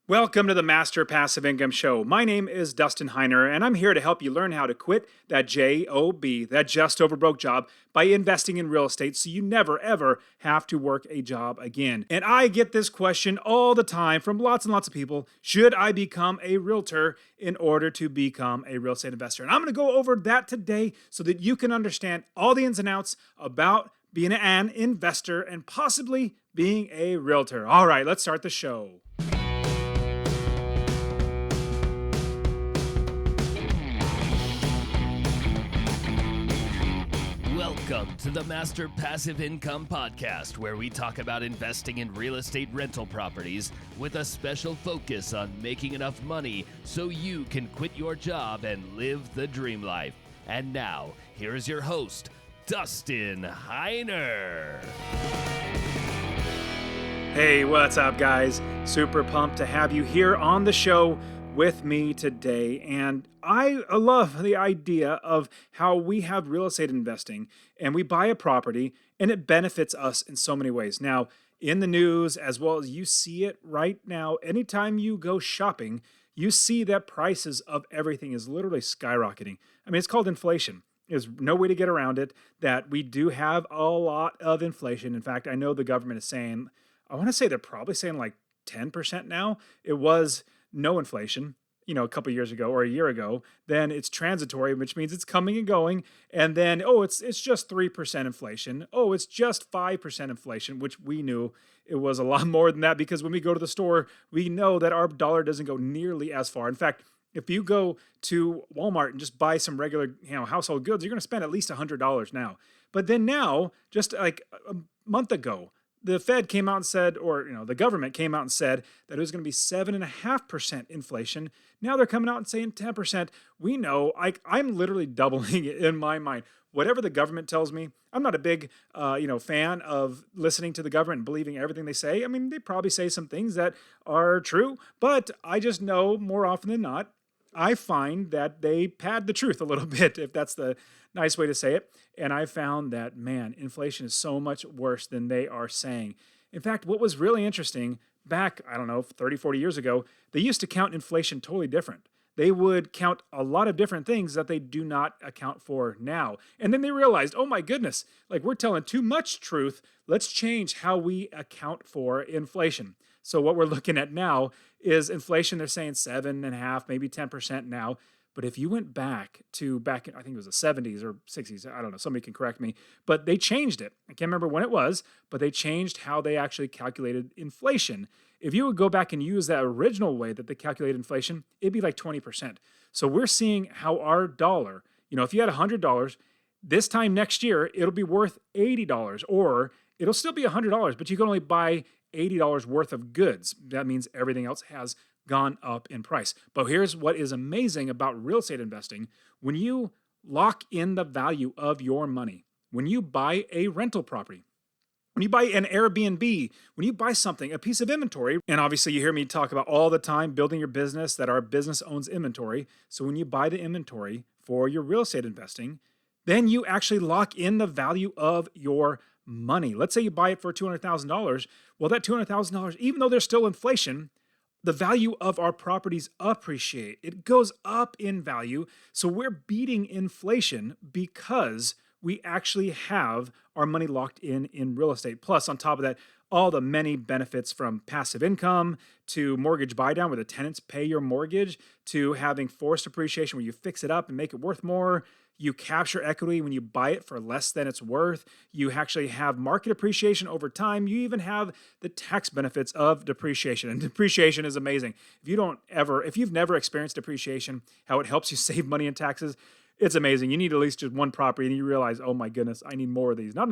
Welcome to the Master Passive Income Show. My name is Dustin Heiner, and I'm here to help you learn how to quit that JOB, that just over broke job, by investing in real estate so you never ever have to work a job again. And I get this question all the time from lots and lots of people. Should I become a realtor in order to become a real estate investor? And I'm going to go over that today so that you can understand all the ins and outs about being an investor and possibly being a realtor. All right, let's start the show. Welcome to the Master Passive Income Podcast, where we talk about investing in real estate rental properties with a special focus on making enough money so you can quit your job and live the dream life. And now, here is your host, Dustin Heiner. Hey, what's up, guys? Super pumped to have you here on the show with me today. And I love the idea of how we have real estate investing and we buy a property and it benefits us in so many ways. Now, in the news, as well as you see it right now, anytime you go shopping, you see that prices of everything is literally skyrocketing. I mean, it's called inflation. There's no way to get around it, that we do have a lot of inflation. In fact, I know the government is saying, I want to say they're probably saying like 10% now. It was no inflation, a couple of years ago or a year ago. Then it's transitory, which means it's coming and going. And then, it's just 3% inflation. Oh, it's just 5% inflation, which we knew it was a lot more than that, because when we go to the store, we know that our dollar doesn't go nearly as far. In fact, if you go to Walmart and just buy some regular, household goods, you're going to spend at least $100 now. But then now, just like a month ago, the Fed came out and said, the government came out and said that it was going to be 7.5% inflation. Now they're coming out and saying 10%. We know, I'm literally doubling it in my mind. Whatever the government tells me, I'm not a big, fan of listening to the government and believing everything they say. I mean, they probably say some things that are true, but I just know more often than not, I find that they pad the truth a little bit, if that's the nice way to say it. And I found that, man, inflation is so much worse than they are saying. In fact, what was really interesting back, 30, 40 years ago, they used to count inflation totally different. They would count a lot of different things that they do not account for now. And then they realized, oh my goodness, we're telling too much truth. Let's change how we account for inflation. So what we're looking at now is inflation. They're saying 7.5%, maybe 10% now. But if you went back I think it was the 70s or 60s, I don't know, somebody can correct me, but they changed it. I can't remember when it was, but they changed how they actually calculated inflation. If you would go back and use that original way that they calculated inflation, it'd be like 20%. So we're seeing how our dollar, if you had $100, this time next year, it'll be worth $80, or it'll still be $100, but you can only buy $80 worth of goods. That means everything else has gone up in price. But here's what is amazing about real estate investing. When you lock in the value of your money, when you buy a rental property, when you buy an Airbnb, when you buy something, a piece of inventory, and obviously you hear me talk about all the time building your business, that our business owns inventory. So when you buy the inventory for your real estate investing, then you actually lock in the value of your money. Let's say you buy it for $200,000. Well, that $200,000, even though there's still inflation, the value of our properties appreciate. It goes up in value. So we're beating inflation because we actually have our money locked in real estate. Plus, on top of that, all the many benefits, from passive income to mortgage buy down where the tenants pay your mortgage, to having forced appreciation where you fix it up and make it worth more. You capture equity when you buy it for less than it's worth. You actually have market appreciation over time. You even have the tax benefits of depreciation. And depreciation is amazing. If you've never experienced depreciation, how it helps you save money in taxes, it's amazing. You need at least just one property and you realize, oh my goodness, I need more of these. Not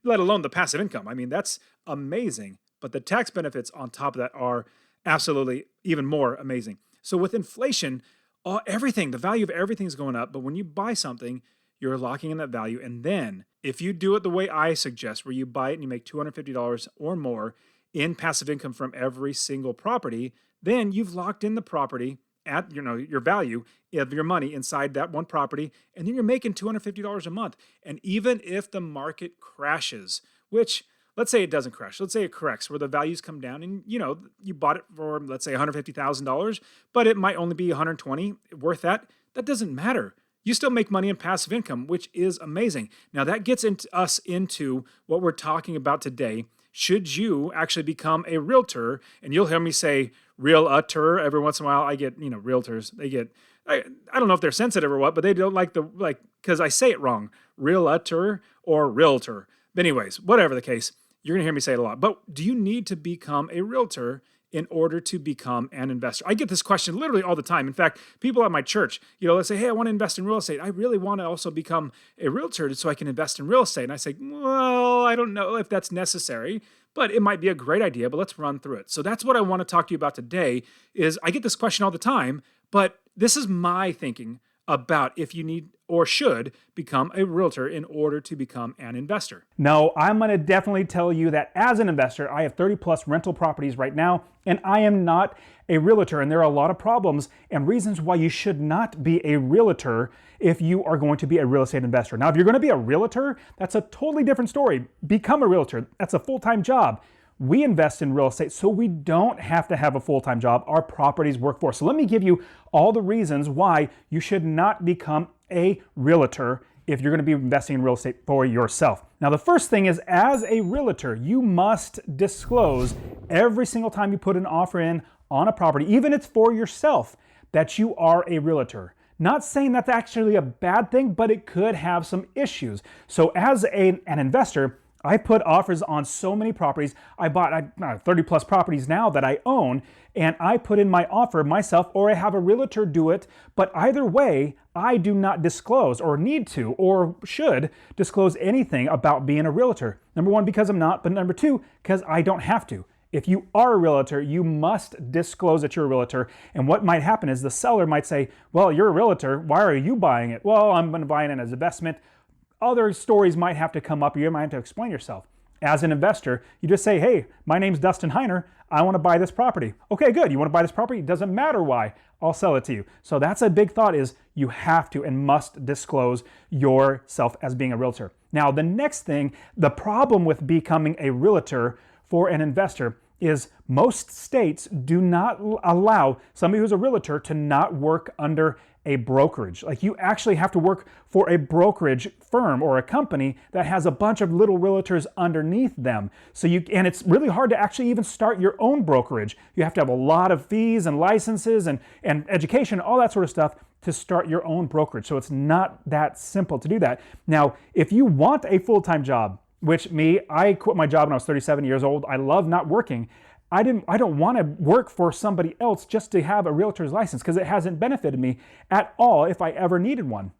let alone the passive income. I mean, that's amazing. But the tax benefits on top of that are absolutely even more amazing. So with inflation, everything, the value of everything is going up. But when you buy something, you're locking in that value. And then if you do it the way I suggest, where you buy it and you make $250 or more in passive income from every single property, then you've locked in the property at your value of your money inside that one property, and then you're making $250 a month. And even if the market crashes, which let's say it doesn't crash. Let's say it corrects where the values come down and, you bought it for, let's say $150,000, but it might only be 120 worth that. That doesn't matter. You still make money in passive income, which is amazing. Now that gets us into what we're talking about today. Should you actually become a realtor? And you'll hear me say realtor every once in a while. I get, realtors, I don't know if they're sensitive or what, but they don't like because I say it wrong, realtor or realtor. But anyways, whatever the case, you're going to hear me say it a lot. But do you need to become a realtor in order to become an investor? I get this question literally all the time. In fact, people at my church, let's say, hey, I want to invest in real estate. I really want to also become a realtor so I can invest in real estate. And I say, well, I don't know if that's necessary, but it might be a great idea, but let's run through it. So that's what I want to talk to you about today is I get this question all the time, but this is my thinking about if you need or should become a realtor in order to become an investor. No, I'm going to definitely tell you that as an investor, I have 30 plus rental properties right now, and I am not a realtor. And there are a lot of problems and reasons why you should not be a realtor if you are going to be a real estate investor. Now, if you're going to be a realtor, that's a totally different story. Become a realtor. That's a full-time job. We invest in real estate so we don't have to have a full-time job our properties work for. So let me give you all the reasons why you should not become a realtor if you're going to be investing in real estate for yourself. Now, the first thing is, as a realtor, you must disclose every single time you put an offer in on a property, even if it's for yourself, that you are a realtor. Not saying that's actually a bad thing, but it could have some issues. So as an investor, I put offers on so many properties. I bought 30 plus properties now that I own, and I put in my offer myself, or I have a realtor do it. But either way, I do not disclose or need to or should disclose anything about being a realtor. Number one, because I'm not, but number two, because I don't have to. If you are a realtor, you must disclose that you're a realtor. And what might happen is the seller might say, well, you're a realtor. Why are you buying it? Well, I'm going to buy it as an investment. Other stories might have to come up. You might have to explain yourself. As an investor, you just say, hey, my name's Dustin Heiner. I want to buy this property. Okay, good. You want to buy this property? It doesn't matter why. I'll sell it to you. So that's a big thought, is you have to and must disclose yourself as being a realtor. Now, the next thing, the problem with becoming a realtor for an investor is most states do not allow somebody who's a realtor to not work under a brokerage. Like, you actually have to work for a brokerage firm or a company that has a bunch of little realtors underneath them. And it's really hard to actually even start your own brokerage. You have to have a lot of fees and licenses and education, all that sort of stuff to start your own brokerage. So it's not that simple to do that. Now, if you want a full-time job, which I quit my job when I was 37 years old. I love not working. I don't want to work for somebody else just to have a realtor's license, because it hasn't benefited me at all if I ever needed one,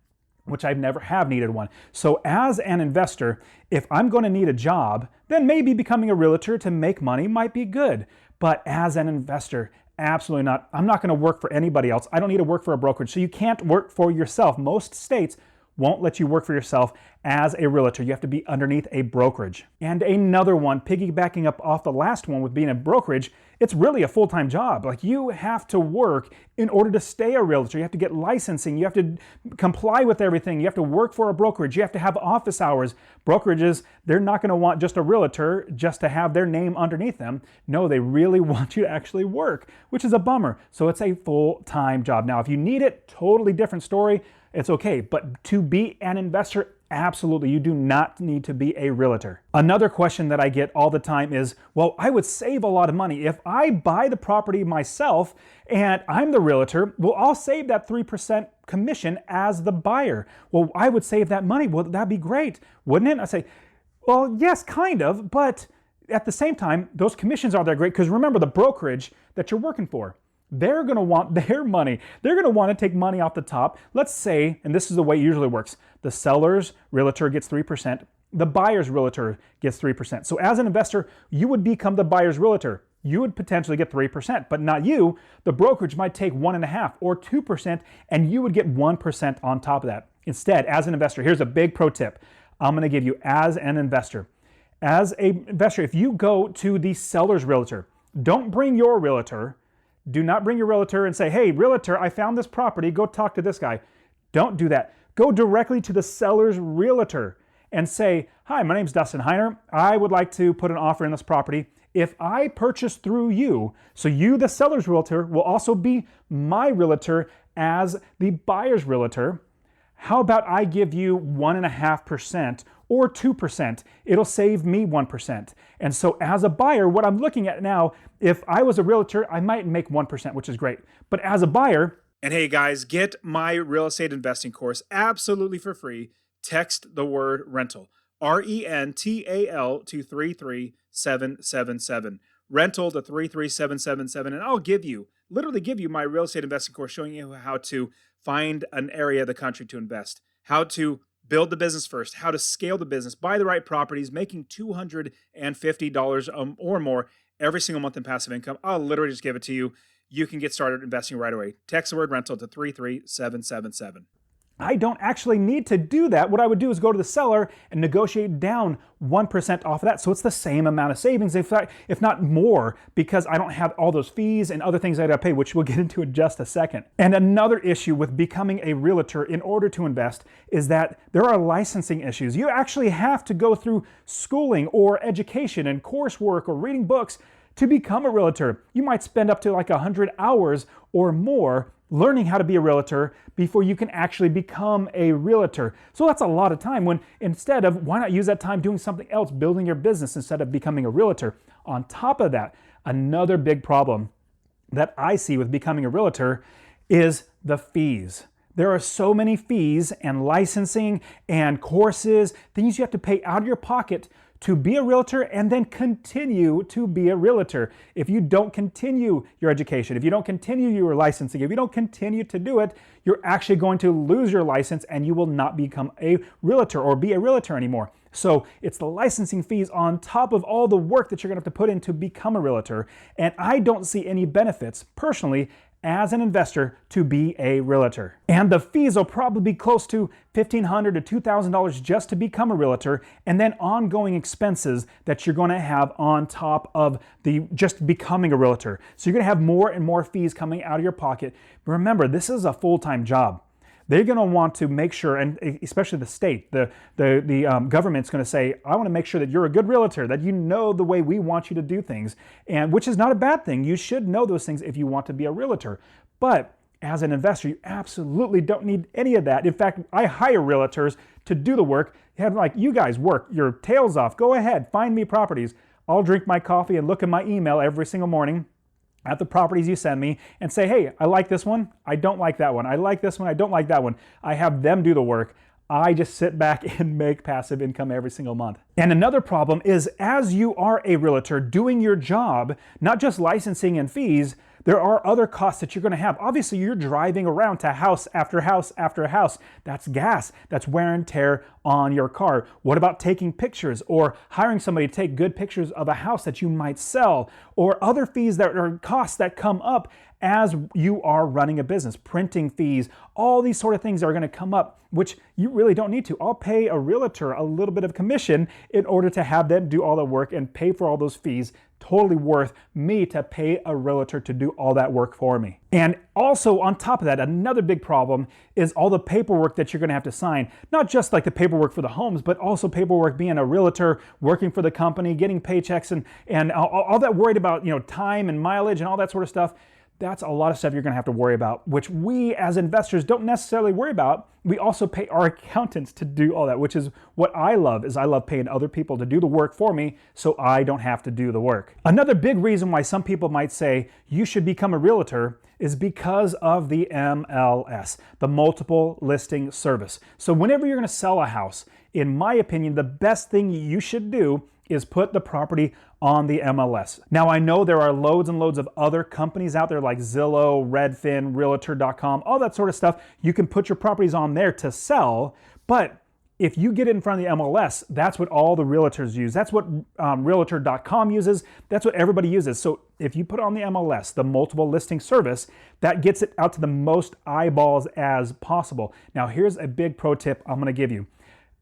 which I've never have needed one. So as an investor, if I'm going to need a job, then maybe becoming a realtor to make money might be good. But as an investor, absolutely not. I'm not going to work for anybody else. I don't need to work for a brokerage. So you can't work for yourself. Most states won't let you work for yourself as a realtor. You have to be underneath a brokerage. And another one, piggybacking up off the last one with being a brokerage, it's really a full-time job. Like, you have to work in order to stay a realtor. You have to get licensing. You have to comply with everything. You have to work for a brokerage. You have to have office hours. Brokerages, they're not going to want just a realtor just to have their name underneath them. No, they really want you to actually work, which is a bummer. So it's a full-time job. Now, if you need it, totally different story. It's okay, but to be an investor, absolutely, you do not need to be a realtor. Another question that I get all the time is, well, I would save a lot of money. If I buy the property myself and I'm the realtor, well, I'll save that 3% commission as the buyer. Well, I would save that money. Well, that'd be great, wouldn't it? I say, well, yes, kind of, but at the same time, those commissions aren't that great, because remember, the brokerage that you're working for, they're going to want their money. They're going to want to take money off the top. Let's say, and this is the way it usually works, the seller's realtor gets 3%, the buyer's realtor gets 3%. So as an investor, you would become the buyer's realtor. You would potentially get 3%, but not you. The brokerage might take 1.5% or 2%, and you would get 1% on top of that. Instead, as an investor, here's a big pro tip I'm going to give you as an investor. As an investor, if you go to the seller's realtor, don't bring your realtor. Do not bring your realtor and say, hey, realtor, I found this property. Go talk to this guy. Don't do that. Go directly to the seller's realtor and say, hi, my name's Dustin Heiner. I would like to put an offer in this property. If I purchase through you, so you, the seller's realtor, will also be my realtor as the buyer's realtor, how about I give you 1.5% or 2%? It'll save me 1%. And so as a buyer, what I'm looking at now, if I was a realtor, I might make 1%, which is great. But as a buyer, and hey guys, get my real estate investing course absolutely for free. Text the word rental, RENTAL to 33777. Rental to 33777, and I'll literally give you my real estate investing course showing you how to find an area of the country to invest, how to build the business first, how to scale the business, buy the right properties, making $250 or more every single month in passive income. I'll literally just give it to you. You can get started investing right away. Text the word rental to 33777. I don't actually need to do that. What I would do is go to the seller and negotiate down 1% off of that. So it's the same amount of savings, if not more, because I don't have all those fees and other things I gotta pay, which we'll get into in just a second. And another issue with becoming a realtor in order to invest is that there are licensing issues. You actually have to go through schooling or education and coursework or reading books to become a realtor. You might spend up to like 100 hours or more learning how to be a realtor before you can actually become a realtor. So that's a lot of time when instead of, why not use that time doing something else, building your business instead of becoming a realtor? On top of that, another big problem that I see with becoming a realtor is the fees. There are so many fees and licensing and courses, things you have to pay out of your pocket to be a realtor and then continue to be a realtor. If you don't continue your education, if you don't continue your licensing, if you don't continue to do it, you're actually going to lose your license and you will not become a realtor or be a realtor anymore. So it's the licensing fees on top of all the work that you're gonna have to put in to become a realtor. And I don't see any benefits personally as an investor to be a realtor. And the fees will probably be close to $1,500 to $2,000 just to become a realtor, and then ongoing expenses that you're gonna have on top of just becoming a realtor. So you're gonna have more and more fees coming out of your pocket. But remember, this is a full-time job. They're going to want to make sure, and especially the state, the government's going to say, I want to make sure that you're a good realtor, that you know the way we want you to do things, and which is not a bad thing. You should know those things if you want to be a realtor. But as an investor, you absolutely don't need any of that. In fact, I hire realtors to do the work. You guys work your tails off. Go ahead, find me properties. I'll drink my coffee and look at my email every single morning at the properties you send me and say, hey, I like this one, I don't like that one. I like this one, I don't like that one. I have them do the work. I just sit back and make passive income every single month. And another problem is as you are a realtor doing your job, not just licensing and fees, there are other costs that you're going to have. Obviously, you're driving around to house after house after house. That's gas. That's wear and tear on your car. What about taking pictures or hiring somebody to take good pictures of a house that you might sell, or other fees that are costs that come up as you are running a business, printing fees, all these sort of things are going to come up, which you really don't need to. I'll pay a realtor a little bit of commission in order to have them do all the work and pay for all those fees. Totally worth me to pay a realtor to do all that work for me. And also on top of that, another big problem is all the paperwork that you're going to have to sign. Not just like the paperwork for the homes, but also paperwork being a realtor, working for the company, getting paychecks and all that, worried about, time and mileage and all that sort of stuff. That's a lot of stuff you're going to have to worry about, which we as investors don't necessarily worry about. We also pay our accountants to do all that, which is what I love, is I love paying other people to do the work for me so I don't have to do the work. Another big reason why some people might say you should become a realtor is because of the MLS, the multiple listing service. So whenever you're going to sell a house, in my opinion, the best thing you should do is put the property on the MLS. Now, I know there are loads and loads of other companies out there like Zillow, Redfin, Realtor.com, all that sort of stuff. You can put your properties on there to sell, but if you get it in front of the MLS, that's what all the realtors use. That's what Realtor.com uses. That's what everybody uses. So if you put it on the MLS, the multiple listing service, that gets it out to the most eyeballs as possible. Now, here's a big pro tip I'm gonna give you.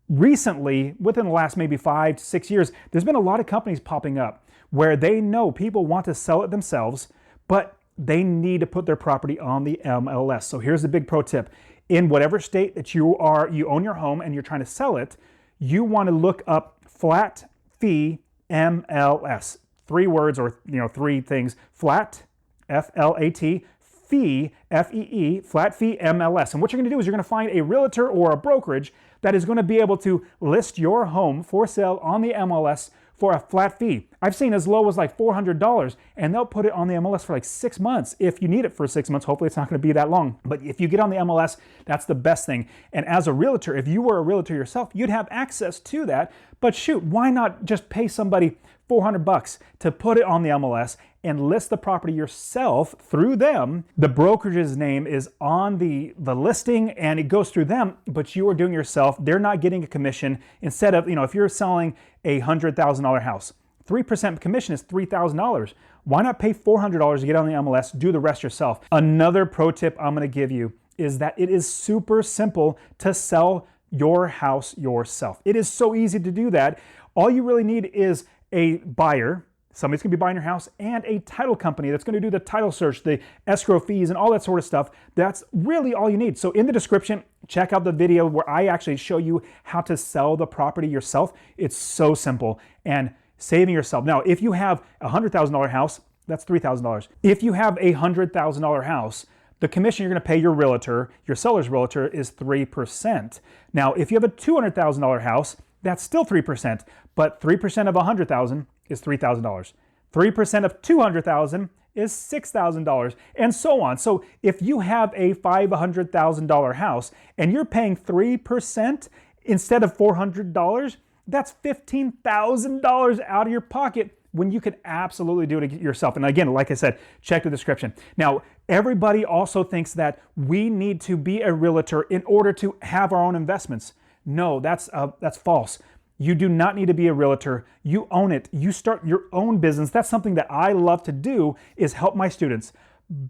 Recently, within the last maybe 5 to 6 years, there's been a lot of companies popping up where they know people want to sell it themselves, but they need to put their property on the MLS. So here's the big pro tip. In whatever state that you own your home and you're trying to sell it, you want to look up flat fee MLS. 3 words or 3 things. Flat, FLAT, fee, FEE, flat fee MLS. And what you're going to do is you're going to find a realtor or a brokerage that is going to be able to list your home for sale on the MLS for a flat fee. I've seen as low as like $400, and they'll put it on the MLS for like 6 months. If you need it for 6 months, hopefully it's not going to be that long. But if you get on the MLS, that's the best thing. And as a realtor, if you were a realtor yourself, you'd have access to that. But shoot, why not just pay somebody $400 to put it on the MLS and list the property yourself through them? The brokerage's name is on the listing and it goes through them, but you are doing it yourself. They're not getting a commission. Instead of, if you're selling a $100,000 house, 3% commission is $3,000. Why not pay $400 to get on the MLS, do the rest yourself? Another pro tip I'm going to give you is that it is super simple to sell your house yourself. It is so easy to do that. All you really need is a buyer, somebody's going to be buying your house, and a title company that's going to do the title search, the escrow fees, and all that sort of stuff. That's really all you need. So in the description, check out the video where I actually show you how to sell the property yourself. It's so simple and saving yourself. Now, if you have a $100,000 house, that's $3,000. If you have a $100,000 house, the commission you're going to pay your realtor, your seller's realtor, is 3%. Now, if you have a $200,000 house, that's still 3%, but 3% of $100,000 is $3,000. 3% of $200,000 is $6,000, and so on. So if you have a $500,000 house and you're paying 3% instead of $400, that's $15,000 out of your pocket when you could absolutely do it yourself. And again, like I said, check the description. Now, everybody also thinks that we need to be a realtor in order to have our own investments. No, that's false. You do not need to be a realtor. You own it. You start your own business. That's something that I love to do, is help my students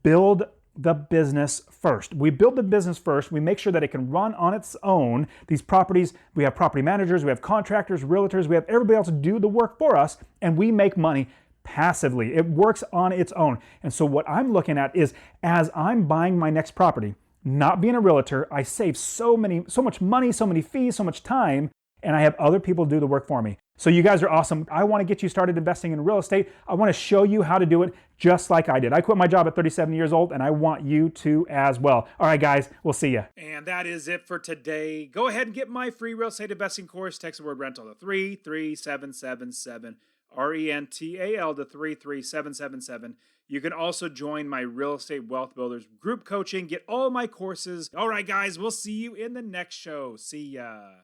build the business first. We build the business first. We make sure that it can run on its own. These properties, we have property managers, we have contractors, realtors, we have everybody else do the work for us, and we make money passively. It works on its own. And so what I'm looking at is, as I'm buying my next property, not being a realtor, I save so much money, so many fees, so much time, and I have other people do the work for me. So you guys are awesome. I want to get you started investing in real estate. I want to show you how to do it just like I did. I quit my job at 37 years old, and I want you to as well. All right, guys, we'll see you. And that is it for today. Go ahead and get my free real estate investing course. Text the word rental to 33777, RENTAL to 33777. You can also join my Real Estate Wealth Builders group coaching. Get all my courses. All right, guys, we'll see you in the next show. See ya.